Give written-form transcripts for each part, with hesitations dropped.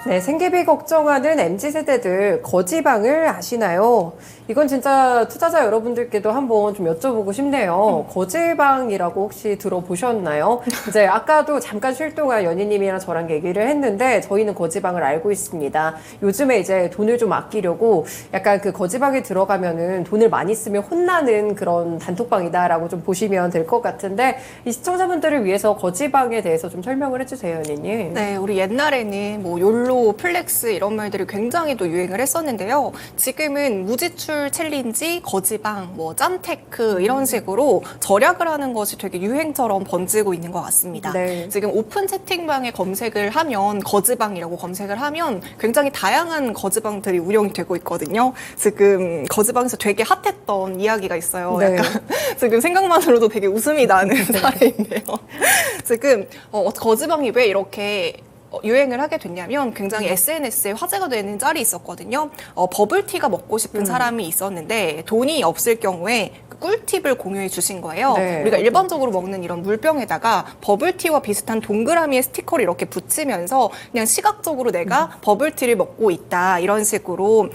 네, 생계비 걱정하는 MZ세대들 거지방을 아시나요? 이건 진짜 투자자 여러분들께도 한번 좀 여쭤보고 싶네요. 거지방이라고 혹시 들어보셨나요? 이제 아까도 잠깐 쉴 동안 연희님이랑 저랑 얘기를 했는데 저희는 거지방을 알고 있습니다. 요즘에 이제 돈을 좀 아끼려고 약간 그 거지방에 들어가면은 돈을 많이 쓰면 혼나는 그런 단톡방이다라고 좀 보시면 될 것 같은데 이 시청자분들을 위해서 거지방에 대해서 좀 설명을 해주세요, 연희님. 네, 우리 옛날에는 뭐 욜로, 플렉스 이런 말들이 굉장히 또 유행을 했었는데요. 지금은 무지출 챌린지, 거지방, 뭐 짬테크 이런 식으로 절약을 하는 것이 되게 유행처럼 번지고 있는 것 같습니다. 네. 지금 오픈 채팅방에 검색을 하면 거지방이라고 검색을 하면 굉장히 다양한 거지방들이 운영이 되고 있거든요. 지금 거지방에서 되게 핫했던 이야기가 있어요. 네. 약간 지금 생각만으로도 되게 웃음이 나는 사례인데요. 지금 거지방이 왜 이렇게 유행을 하게 됐냐면 굉장히 SNS에 화제가 되는 짤이 있었거든요. 버블티가 먹고 싶은 사람이 있었는데 돈이 없을 경우에 그 꿀팁을 공유해 주신 거예요. 네. 우리가 일반적으로 먹는 이런 물병에다가 버블티와 비슷한 동그라미의 스티커를 이렇게 붙이면서 그냥 시각적으로 내가 버블티를 먹고 있다 이런 식으로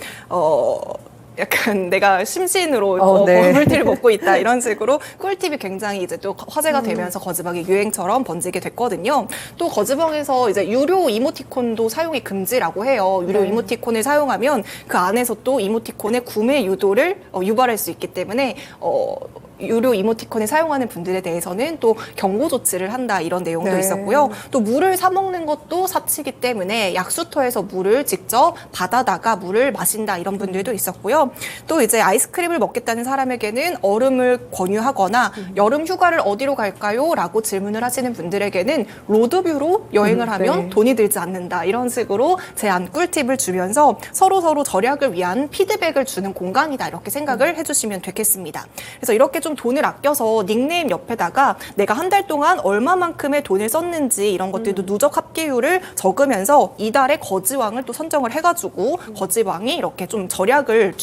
약간 내가 심신으로 네. 버블티를 먹고 있다 이런 식으로 꿀팁이 굉장히 이제 또 화제가 되면서 거지방이 유행처럼 번지게 됐거든요. 또 거지방에서 이제 유료 이모티콘도 사용이 금지라고 해요. 유료 네. 이모티콘을 사용하면 그 안에서 또 이모티콘의 구매 유도를 유발할 수 있기 때문에 유료 이모티콘을 사용하는 분들에 대해서는 또 경고 조치를 한다 이런 내용도 네. 있었고요. 또 물을 사 먹는 것도 사치기 때문에 약수터에서 물을 직접 받아다가 물을 마신다 이런 분들도 있었고요. 또 이제 아이스크림을 먹겠다는 사람에게는 얼음을 권유하거나 여름 휴가를 어디로 갈까요? 라고 질문을 하시는 분들에게는 로드뷰로 여행을 하면 네. 돈이 들지 않는다 이런 식으로 제안 꿀팁을 주면서 서로 절약을 위한 피드백을 주는 공간이다 이렇게 생각을 해주시면 되겠습니다. 그래서 이렇게 좀 돈을 아껴서 닉네임 옆에다가 내가 한 달 동안 얼마만큼의 돈을 썼는지 이런 것들도 누적 합계율을 적으면서 이달의 거지왕을 또 선정을 해가지고 거지왕이 이렇게 좀 절약을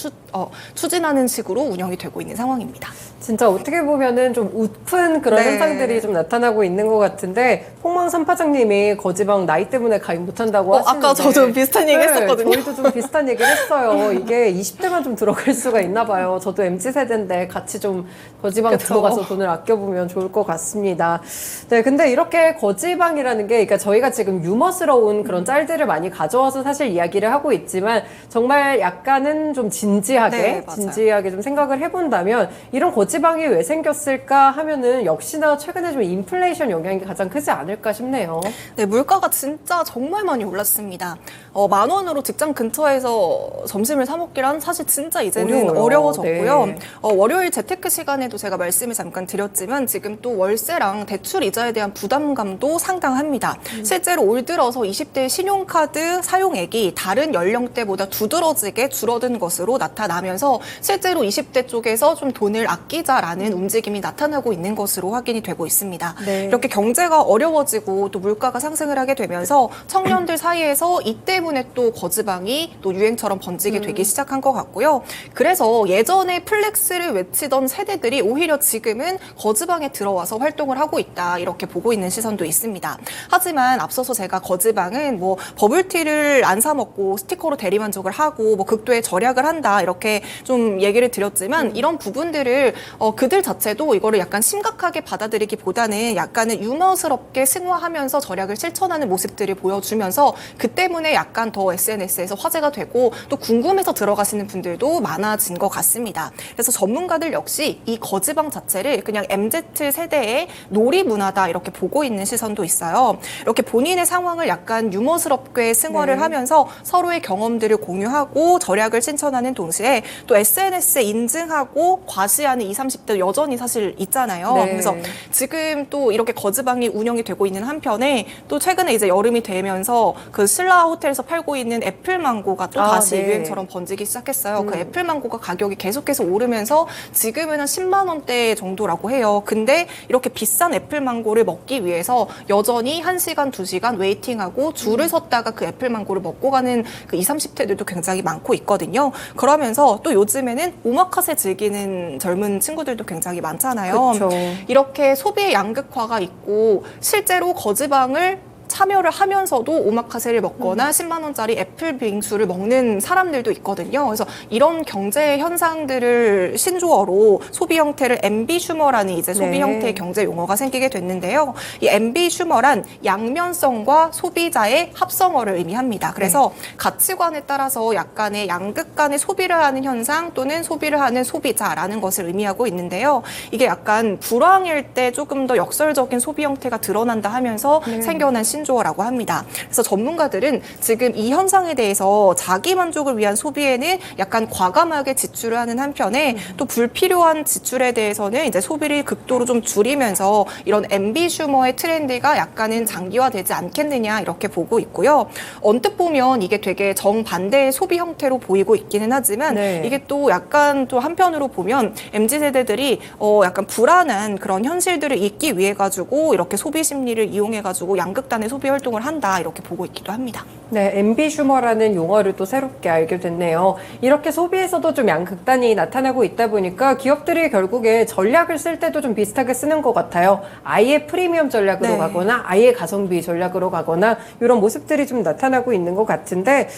추진하는 식으로 운영이 되고 있는 상황입니다. 진짜 어떻게 보면은 좀 웃픈 그런 네. 현상들이 좀 나타나고 있는 것 같은데 폭망3파장님이 거지방 나이 때문에 가입 못한다고 하시는데 아까 저도 비슷한 얘기 했었거든요. 저희도 좀 비슷한 얘기를 했어요. 이게 20대만 좀 들어갈 수가 있나 봐요. 저도 MZ세대인데 같이 좀 거지방 그쵸. 들어가서 돈을 아껴보면 좋을 것 같습니다. 네, 근데 이렇게 거지방이라는 게 그러니까 저희가 지금 유머스러운 그런 짤들을 많이 가져와서 사실 이야기를 하고 있지만 정말 약간은 좀 진지하게 네, 맞아요. 진지하게 좀 생각을 해본다면 이런 거지방이 왜 생겼을까 하면은 역시나 최근에 좀 인플레이션 영향이 가장 크지 않을까 싶네요. 네, 물가가 진짜 정말 많이 올랐습니다. 10,000원으로 직장 근처에서 점심을 사 먹기란 사실 진짜 이제는 어려워요. 어려워졌고요. 네. 월요일 재테크 시간에도 제가 말씀을 잠깐 드렸지만 지금 또 월세랑 대출 이자에 대한 부담감도 상당합니다. 실제로 올 들어서 20대 신용카드 사용액이 다른 연령대보다 두드러지게 줄어든 것으로 나타나면서 실제로 20대 쪽에서 좀 돈을 아끼자라는 움직임이 나타나고 있는 것으로 확인이 되고 있습니다. 네. 이렇게 경제가 어려워지고 또 물가가 상승을 하게 되면서 청년들 사이에서 이 때문에 또 거지방이 또 유행처럼 번지게 되기 시작한 것 같고요. 그래서 예전에 플렉스를 외치던 세대들이 오히려 지금은 거지방에 들어와서 활동을 하고 있다 이렇게 보고 있는 시선도 있습니다. 하지만 앞서서 제가 거지방은 뭐 버블티를 안 사 먹고 스티커로 대리만족을 하고 뭐 극도의 절약을 한다 이렇게 좀 얘기를 드렸지만 이런 부분들을 그들 자체도 이거를 약간 심각하게 받아들이기보다는 약간은 유머스럽게 승화하면서 절약을 실천하는 모습들을 보여주면서 그 때문에 약간 더 SNS에서 화제가 되고 또 궁금해서 들어가시는 분들도 많아진 것 같습니다. 그래서 전문가들 역시 이 거지방 자체를 그냥 MZ 세대의 놀이 문화다 이렇게 보고 있는 시선도 있어요. 이렇게 본인의 상황을 약간 유머스럽게 승화를 네. 하면서 서로의 경험들을 공유하고 절약을 실천하는 동시에 또 SNS에 인증하고 과시하는 20, 30대 여전히 사실 있잖아요. 네. 그래서 지금 또 이렇게 거지방이 운영이 되고 있는 한편에 또 최근에 이제 여름이 되면서 그 신라 호텔에서 팔고 있는 애플망고가 또 다시 네. 유행처럼 번지기 시작했어요. 그 애플망고가 가격이 계속해서 오르면서 지금은 한 10만 원대 정도라고 해요. 근데 이렇게 비싼 애플망고를 먹기 위해서 여전히 1시간, 2시간 웨이팅하고 줄을 섰다가 그 애플망고를 먹고 가는 그 20, 30대들도 굉장히 많고 있거든요. 그러면서 또 요즘에는 오마카세 즐기는 젊은 친구들도 굉장히 많잖아요. 그쵸. 이렇게 소비의 양극화가 있고 실제로 거지방을 참여를 하면서도 오마카세를 먹거나 10만 원짜리 애플 빙수를 먹는 사람들도 있거든요. 그래서 이런 경제 현상들을 신조어로 소비 형태를 앰비슈머라는 이제 소비 네. 형태의 경제 용어가 생기게 됐는데요. 이 앰비슈머란 양면성과 소비자의 합성어를 의미합니다. 그래서 가치관에 따라서 약간의 양극 간의 소비를 하는 현상 또는 소비를 하는 소비자라는 것을 의미하고 있는데요. 이게 약간 불황일 때 조금 더 역설적인 소비 형태가 드러난다 하면서 생겨난 신조어라고 합니다. 그래서 전문가들은 지금 이 현상에 대해서 자기 만족을 위한 소비에는 약간 과감하게 지출을 하는 한편에 또 불필요한 지출에 대해서는 이제 소비를 극도로 좀 줄이면서 이런 앰비슈머의 트렌드가 약간은 장기화되지 않겠느냐 이렇게 보고 있고요. 언뜻 보면 이게 되게 정반대의 소비 형태로 보이고 있기는 하지만 네. 이게 또 약간 또 한편으로 보면 MZ세대들이 약간 불안한 그런 현실들을 잊기 위해 가지고 이렇게 소비 심리를 이용해 가지고 양극단의 소비 활동을 한다 이렇게 보고 있기도 합니다. 네, 앰비슈머라는 용어를 또 새롭게 알게 됐네요. 이렇게 소비에서도 좀 양극단이 나타나고 있다 보니까 기업들이 결국에 전략을 쓸 때도 좀 비슷하게 쓰는 것 같아요. 아예 프리미엄 전략으로 네. 가거나 아예 가성비 전략으로 가거나 이런 모습들이 좀 나타나고 있는 것 같은데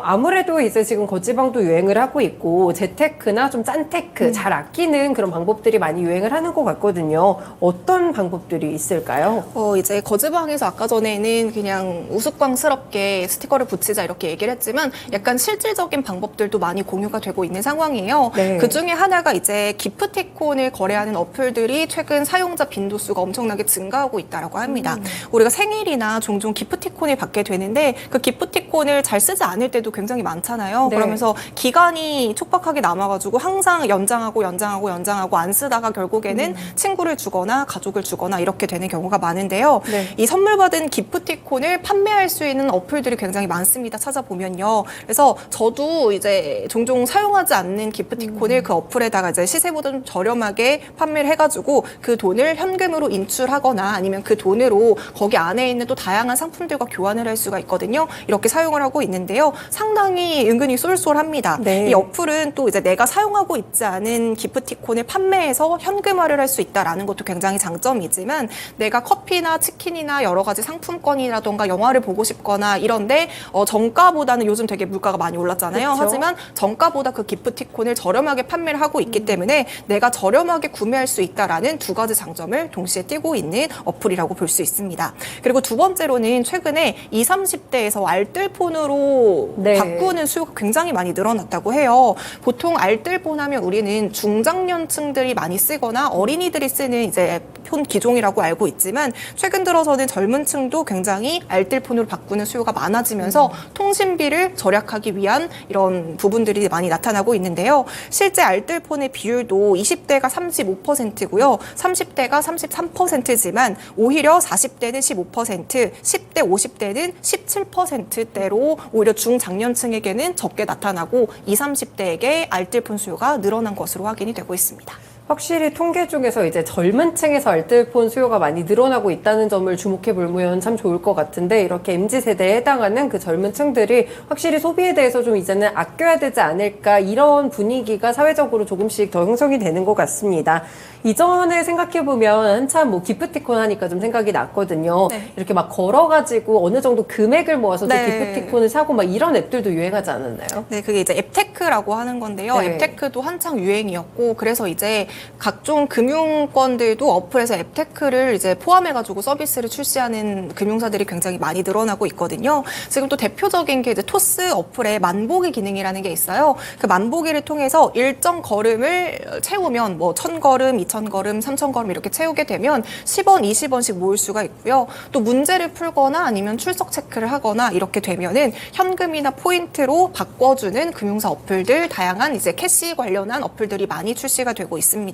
아무래도 이제 지금 거지방도 유행을 하고 있고 재테크나 좀 짠테크 잘 아끼는 그런 방법들이 많이 유행을 하는 것 같거든요. 어떤 방법들이 있을까요? 이제 거즈방에서 아까 전에는 그냥 우스꽝스럽게 스티커를 붙이자 이렇게 얘기를 했지만 약간 실질적인 방법들도 많이 공유가 되고 있는 상황이에요. 네. 그 중에 하나가 이제 기프티콘을 거래하는 어플들이 최근 사용자 빈도수가 엄청나게 증가하고 있다라고 합니다. 우리가 생일이나 종종 기프티콘을 받게 되는데 그 기프티콘을 잘 쓰지 않을 때도 굉장히 많잖아요. 네. 그러면서 기간이 촉박하게 남아가지고 항상 연장하고 안 쓰다가 결국에는 친구를 주거나 가족을 주거나 이렇게 되는 경우가 많은데요. 네. 이 선물 받은 기프티콘을 판매할 수 있는 어플들이 굉장히 많습니다. 찾아보면요. 그래서 저도 이제 종종 사용하지 않는 기프티콘을 그 어플에다가 이제 시세보다 좀 저렴하게 판매를 해가지고 그 돈을 현금으로 인출하거나 아니면 그 돈으로 거기 안에 있는 또 다양한 상품들과 교환을 할 수가 있거든요. 이렇게 사용을 하고 있는데요. 상당히 은근히 쏠쏠합니다. 네. 이 어플은 또 이제 내가 사용하고 있지 않은 기프티콘을 판매해서 현금화를 할 수 있다라는 것도 굉장히 장점이지만 내가 커피나 치킨이나 여러 가지 상품권이라던가 영화를 보고 싶거나 이런데 정가보다는 요즘 되게 물가가 많이 올랐잖아요. 그쵸? 하지만 정가보다 그 기프티콘을 저렴하게 판매를 하고 있기 때문에 내가 저렴하게 구매할 수 있다라는 두 가지 장점을 동시에 띄고 있는 어플이라고 볼 수 있습니다. 그리고 두 번째로는 최근에 20, 30대에서 알뜰폰으로 네. 바꾸는 수요가 굉장히 많이 늘어났다고 해요. 보통 알뜰폰 하면 우리는 중장년층들이 많이 쓰거나 어린이들이 쓰는 이제 폰 기종이라고 알고 있지만 최근 들어서는 젊은 층도 굉장히 알뜰폰으로 바꾸는 수요가 많아지면서 통신비를 절약하기 위한 이런 부분들이 많이 나타나고 있는데요. 실제 알뜰폰의 비율도 20대가 35%고요. 30대가 33%지만 오히려 40대는 15%, 10대, 50대는 17%대로 오히려 중장년층에게는 적게 나타나고 20, 30대에게 알뜰폰 수요가 늘어난 것으로 확인이 되고 있습니다. 확실히 통계 중에서 이제 젊은 층에서 알뜰폰 수요가 많이 늘어나고 있다는 점을 주목해 보면 참 좋을 것 같은데 이렇게 MZ세대에 해당하는 그 젊은 층들이 확실히 소비에 대해서 좀 이제는 아껴야 되지 않을까 이런 분위기가 사회적으로 조금씩 더 형성이 되는 것 같습니다. 이전에 생각해 보면 한참 뭐 기프티콘 하니까 좀 생각이 났거든요. 네. 이렇게 막 걸어가지고 어느 정도 금액을 모아서 네. 기프티콘을 사고 막 이런 앱들도 유행하지 않았나요? 네, 그게 이제 앱테크라고 하는 건데요. 네. 앱테크도 한창 유행이었고, 그래서 이제 각종 금융권들도 어플에서 앱테크를 이제 포함해가지고 서비스를 출시하는 금융사들이 굉장히 많이 늘어나고 있거든요. 지금 또 대표적인 게 이제 토스 어플에 만보기 기능이라는 게 있어요. 그 만보기를 통해서 일정 걸음을 채우면 뭐 1000걸음, 2000걸음, 3000걸음 이렇게 채우게 되면 10원, 20원씩 모을 수가 있고요. 또 문제를 풀거나 아니면 출석 체크를 하거나 이렇게 되면은 현금이나 포인트로 바꿔주는 금융사 어플들, 다양한 이제 캐시 관련한 어플들이 많이 출시가 되고 있습니다.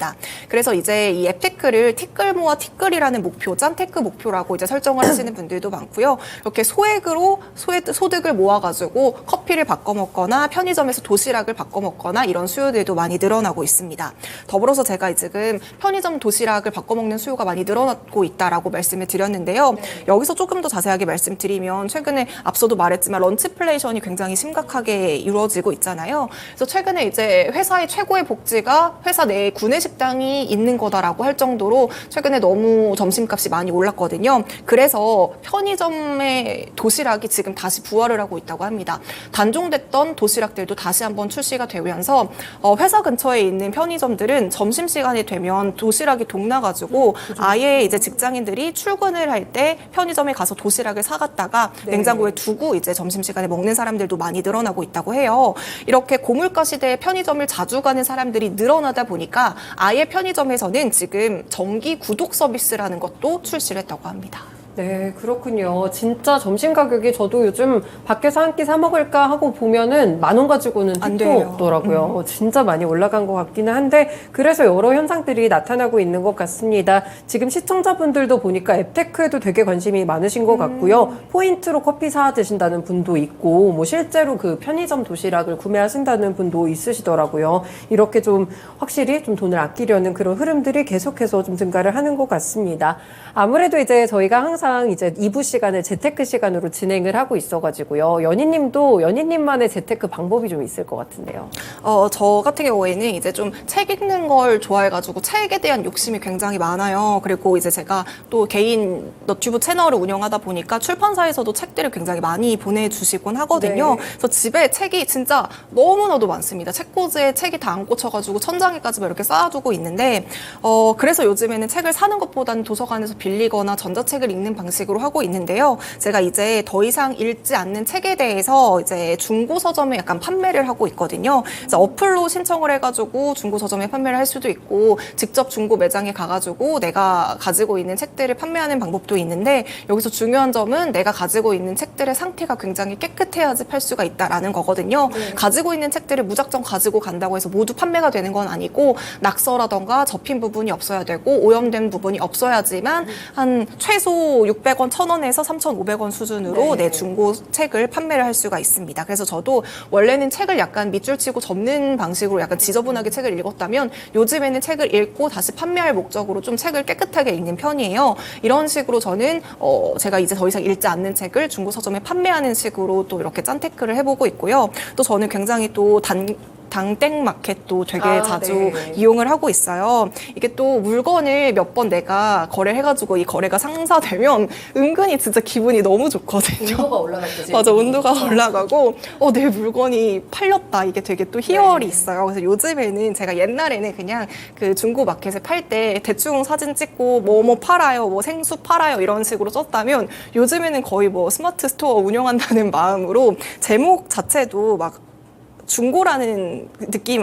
그래서 이제 이 앱테크를 티끌 모아 티끌이라는 목표, 짠테크 목표라고 이제 설정을 하시는 분들도 많고요. 이렇게 소액으로 소득을 모아가지고 커피를 바꿔 먹거나 편의점에서 도시락을 바꿔 먹거나 이런 수요들도 많이 늘어나고 있습니다. 더불어서 제가 지금 편의점 도시락을 바꿔 먹는 수요가 많이 늘어나고 있다라고 말씀을 드렸는데요. 여기서 조금 더 자세하게 말씀드리면 최근에 앞서도 말했지만 런치플레이션이 굉장히 심각하게 이루어지고 있잖아요. 그래서 최근에 이제 회사의 최고의 복지가 회사 내 구내식 구내식당이 있는 거다라고 할 정도로 최근에 너무 점심값이 많이 올랐거든요. 그래서 편의점의 도시락이 지금 다시 부활을 하고 있다고 합니다. 단종됐던 도시락들도 다시 한번 출시가 되면서 회사 근처에 있는 편의점들은 점심시간이 되면 도시락이 동나가지고 아예 이제 직장인들이 출근을 할 때 편의점에 가서 도시락을 사갔다가 네. 냉장고에 두고 이제 점심시간에 먹는 사람들도 많이 늘어나고 있다고 해요. 이렇게 고물가 시대에 편의점을 자주 가는 사람들이 늘어나다 보니까 아예 편의점에서는 지금 정기 구독 서비스라는 것도 출시를 했다고 합니다. 네, 그렇군요. 진짜 점심 가격이 저도 요즘 밖에서 한 끼 사 먹을까 하고 보면은 10,000원 가지고는 안 택도 돼요. 없더라고요. 진짜 많이 올라간 것 같기는 한데 그래서 여러 현상들이 나타나고 있는 것 같습니다. 지금 시청자분들도 보니까 앱테크에도 되게 관심이 많으신 것 같고요. 포인트로 커피 사 드신다는 분도 있고 뭐 실제로 그 편의점 도시락을 구매하신다는 분도 있으시더라고요. 이렇게 좀 확실히 좀 돈을 아끼려는 그런 흐름들이 계속해서 좀 증가를 하는 것 같습니다. 아무래도 이제 저희가 항상 이제 2부 시간을 재테크 시간으로 진행을 하고 있어가지고요. 연희님도 연희님만의 재테크 방법이 좀 있을 것 같은데요. 저 같은 경우에는 이제 좀 책 읽는 걸 좋아해가지고 책에 대한 욕심이 굉장히 많아요. 그리고 이제 제가 또 개인 너튜브 채널을 운영하다 보니까 출판사에서도 책들을 굉장히 많이 보내주시곤 하거든요. 네. 그래서 집에 책이 진짜 너무나도 많습니다. 책꽂이에 책이 다 안 꽂혀가지고 천장에까지 막 이렇게 쌓아두고 있는데 그래서 요즘에는 책을 사는 것보다는 도서관에서 빌리거나 전자책을 읽는 방식으로 하고 있는데요. 제가 이제 더 이상 읽지 않는 책에 대해서 이제 중고 서점에 약간 판매를 하고 있거든요. 그래서 어플로 신청을 해가지고 중고 서점에 판매를 할 수도 있고 직접 중고 매장에 가가지고 내가 가지고 있는 책들을 판매하는 방법도 있는데 여기서 중요한 점은 내가 가지고 있는 책들의 상태가 굉장히 깨끗해야지 팔 수가 있다라는 거거든요. 네. 가지고 있는 책들을 무작정 가지고 간다고 해서 모두 판매가 되는 건 아니고 낙서라던가 접힌 부분이 없어야 되고 오염된 부분이 없어야지만 한 최소 600원, 1,000원에서 3,500원 수준으로 네. 내 중고 책을 판매를 할 수가 있습니다. 그래서 저도 원래는 책을 약간 밑줄 치고 접는 방식으로 약간 지저분하게 책을 읽었다면 요즘에는 책을 읽고 다시 판매할 목적으로 좀 책을 깨끗하게 읽는 편이에요. 이런 식으로 저는 제가 이제 더 이상 읽지 않는 책을 중고 서점에 판매하는 식으로 또 이렇게 짠테크를 해보고 있고요. 또 저는 굉장히 또 당땡 마켓도 되게 자주 네. 이용을 하고 있어요. 이게 또 물건을 몇 번 내가 거래해가지고 이 거래가 상사되면 은근히 진짜 기분이 너무 좋거든요. 온도가 올라갈 때 맞아, 온도가 올라가고 내 물건이 팔렸다. 이게 되게 또 희열이 네. 있어요. 그래서 요즘에는 제가 옛날에는 그냥 그 중고 마켓에 팔 때 대충 사진 찍고 뭐 팔아요, 뭐 생수 팔아요 이런 식으로 썼다면 요즘에는 거의 뭐 스마트 스토어 운영한다는 마음으로 제목 자체도 막 중고라는 느낌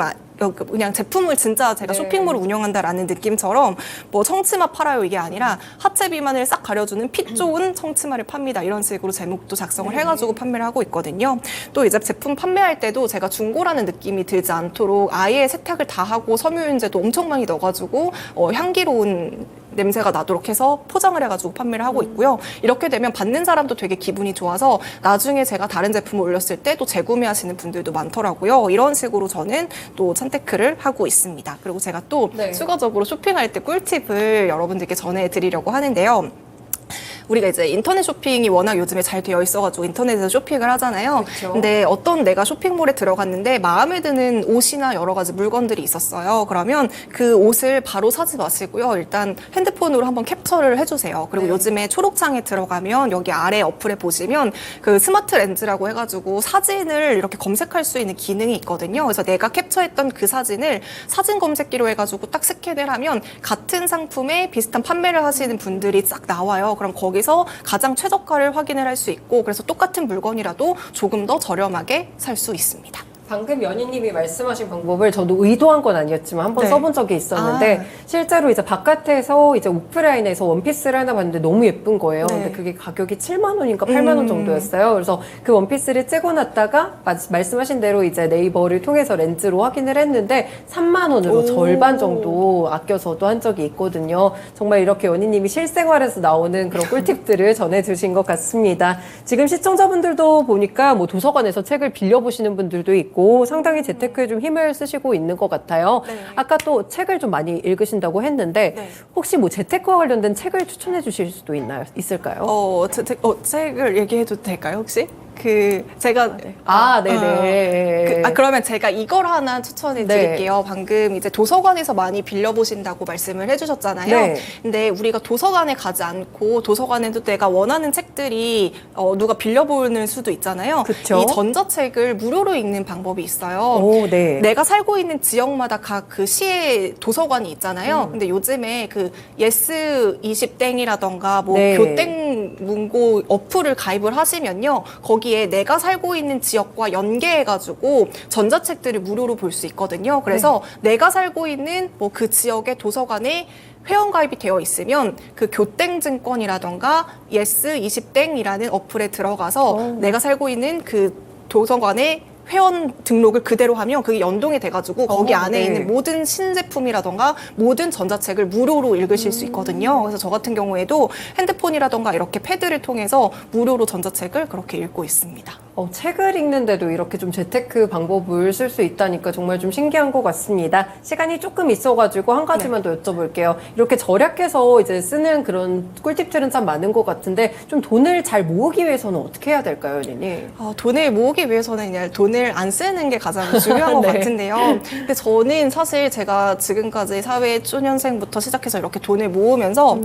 그냥 제품을 진짜 제가 네. 쇼핑몰을 운영한다라는 느낌처럼 뭐 청치마 팔아요 이게 아니라 하체 비만을 싹 가려주는 핏 좋은 청치마를 팝니다 이런 식으로 제목도 작성을 해가지고 판매를 하고 있거든요. 또 이제 제품 판매할 때도 제가 중고라는 느낌이 들지 않도록 아예 세탁을 다 하고 섬유유연제도 엄청 많이 넣어가지고 향기로운 냄새가 나도록 해서 포장을 해가지고 판매를 하고 있고요. 이렇게 되면 받는 사람도 되게 기분이 좋아서 나중에 제가 다른 제품을 올렸을 때 또 재구매하시는 분들도 많더라고요. 이런 식으로 저는 또 찬테크를 하고 있습니다. 그리고 제가 또 네. 추가적으로 쇼핑할 때 꿀팁을 여러분들께 전해드리려고 하는데요. 우리가 이제 인터넷 쇼핑이 워낙 요즘에 잘 되어 있어가지고 인터넷에서 쇼핑을 하잖아요. 그쵸. 근데 어떤 내가 쇼핑몰에 들어갔는데 마음에 드는 옷이나 여러 가지 물건들이 있었어요. 그러면 그 옷을 바로 사지 마시고요. 일단 핸드폰으로 한번 캡처를 해주세요. 그리고 네. 요즘에 초록창에 들어가면 여기 아래 어플에 보시면 그 스마트 렌즈라고 해가지고 사진을 이렇게 검색할 수 있는 기능이 있거든요. 그래서 내가 캡처했던 그 사진을 사진 검색기로 해가지고 딱 스캔을 하면 같은 상품에 비슷한 판매를 하시는 분들이 싹 나와요. 그럼 거기서 가장 최저가를 확인을 할 수 있고 그래서 똑같은 물건이라도 조금 더 저렴하게 살 수 있습니다. 방금 연희님이 말씀하신 방법을 저도 의도한 건 아니었지만 한번 네. 써본 적이 있었는데 실제로 이제 바깥에서 이제 오프라인에서 원피스를 하나 봤는데 너무 예쁜 거예요. 네. 근데 그게 가격이 7만 원인가 8만 원 정도였어요. 그래서 그 원피스를 찍어놨다가 말씀하신 대로 이제 네이버를 통해서 렌즈로 확인을 했는데 3만 원으로 오. 절반 정도 아껴서도 한 적이 있거든요. 정말 이렇게 연희님이 실생활에서 나오는 그런 꿀팁들을 전해주신 것 같습니다. 지금 시청자분들도 보니까 뭐 도서관에서 책을 빌려보시는 분들도 있고 상당히 재테크에 좀 힘을 쓰시고 있는 것 같아요. 네. 아까 또 책을 좀 많이 읽으신다고 했는데 네. 혹시 뭐 재테크와 관련된 책을 추천해 주실 수도 있을까요? 책을 얘기해도 될까요, 혹시? 제가 네네. 그러면 제가 이걸 하나 추천해 드릴게요. 방금 이제 도서관에서 많이 빌려보신다고 말씀을 해주셨잖아요. 네. 근데 우리가 도서관에 가지 않고 도서관에도 내가 원하는 책들이 누가 빌려보는 수도 있잖아요. 그쵸. 이 전자책을 무료로 읽는 방법이 있어요. 오, 네. 내가 살고 있는 지역마다 각 그 시의 도서관이 있잖아요. 근데 요즘에 그 예스 20땡이라던가 뭐 네. 교땡 문고 어플을 가입을 하시면요. 거기에 내가 살고 있는 지역과 연계해가지고 전자책들을 무료로 볼 수 있거든요. 그래서 내가 살고 있는 뭐 그 지역의 도서관에 회원가입이 되어 있으면 그 교땡증권이라던가 예스 20땡이라는 어플에 들어가서 내가 살고 있는 그 도서관에 회원 등록을 그대로 하면 그게 연동이 돼가지고 거기 안에 네. 있는 모든 신제품이라던가 모든 전자책을 무료로 읽으실 수 있거든요. 그래서 저 같은 경우에도 핸드폰이라던가 이렇게 패드를 통해서 무료로 전자책을 그렇게 읽고 있습니다. 책을 읽는데도 이렇게 좀 재테크 방법을 쓸 수 있다니까 정말 좀 신기한 것 같습니다. 시간이 조금 있어가지고 한 가지만 더 여쭤볼게요. 이렇게 절약해서 이제 쓰는 그런 꿀팁들은 참 많은 것 같은데 좀 돈을 잘 모으기 위해서는 어떻게 해야 될까요, 리니? 돈을 모으기 위해서는 그냥 돈을 안 쓰는 게 가장 중요한 것 네. 같은데요. 근데 저는 사실 제가 지금까지 사회 초년생부터 시작해서 이렇게 돈을 모으면서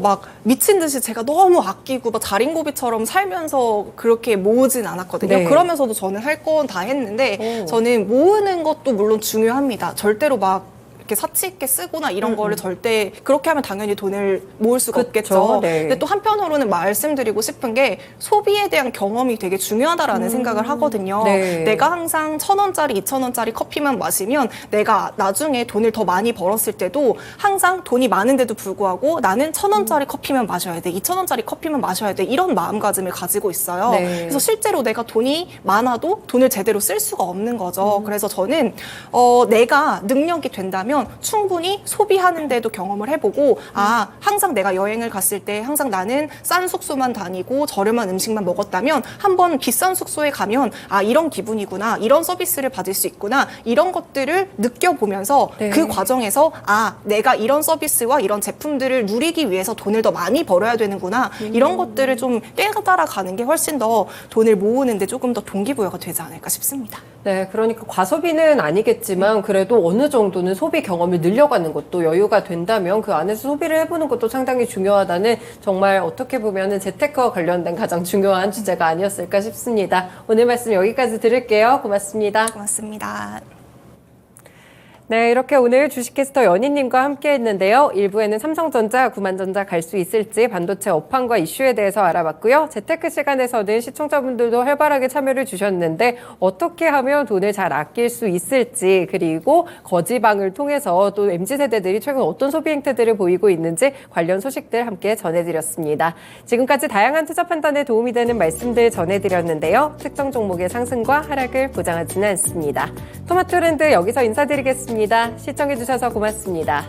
막 미친 듯이 제가 너무 아끼고 막 자린고비처럼 살면서 그렇게 모으진 않았거든요. 네. 그러면서도 저는 할 건 다 했는데 저는 모으는 것도 물론 중요합니다. 절대로 막 이렇게 사치 있게 쓰거나 이런 거를 절대 그렇게 하면 당연히 돈을 모을 수가 그쵸, 없겠죠. 네. 근데 또 한편으로는 말씀드리고 싶은 게 소비에 대한 경험이 되게 중요하다라는 생각을 하거든요. 네. 내가 항상 1,000원짜리, 2,000원짜리 커피만 마시면 내가 나중에 돈을 더 많이 벌었을 때도 항상 돈이 많은데도 불구하고 나는 1,000원짜리 커피만 마셔야 돼, 2,000원짜리 커피만 마셔야 돼 이런 마음가짐을 가지고 있어요. 네. 그래서 실제로 내가 돈이 많아도 돈을 제대로 쓸 수가 없는 거죠. 그래서 저는 내가 능력이 된다면 충분히 소비하는데도 경험을 해보고 항상 내가 여행을 갔을 때 항상 나는 싼 숙소만 다니고 저렴한 음식만 먹었다면 한번 비싼 숙소에 가면 이런 기분이구나, 이런 서비스를 받을 수 있구나, 이런 것들을 느껴보면서 네. 그 과정에서 내가 이런 서비스와 이런 제품들을 누리기 위해서 돈을 더 많이 벌어야 되는구나, 이런 것들을 좀 깨달아가는 게 훨씬 더 돈을 모으는데 조금 더 동기부여가 되지 않을까 싶습니다. 네, 그러니까 과소비는 아니겠지만 그래도 어느 정도는 소비 경험을 늘려가는 것도 여유가 된다면 그 안에서 소비를 해보는 것도 상당히 중요하다는 정말 어떻게 보면은 재테크와 관련된 가장 중요한 주제가 아니었을까 싶습니다. 오늘 말씀 여기까지 들을게요. 고맙습니다. 고맙습니다. 네, 이렇게 오늘 주식캐스터 연희님과 함께 했는데요. 1부에는 삼성전자, 구만전자 갈 수 있을지 반도체 업황과 이슈에 대해서 알아봤고요. 재테크 시간에서는 시청자분들도 활발하게 참여를 주셨는데 어떻게 하면 돈을 잘 아낄 수 있을지, 그리고 거지방을 통해서 또 MZ세대들이 최근 어떤 소비 행태들을 보이고 있는지 관련 소식들 함께 전해드렸습니다. 지금까지 다양한 투자 판단에 도움이 되는 말씀들 전해드렸는데요. 특정 종목의 상승과 하락을 보장하지는 않습니다. 토마토랜드 여기서 인사드리겠습니다. 시청해주셔서 고맙습니다.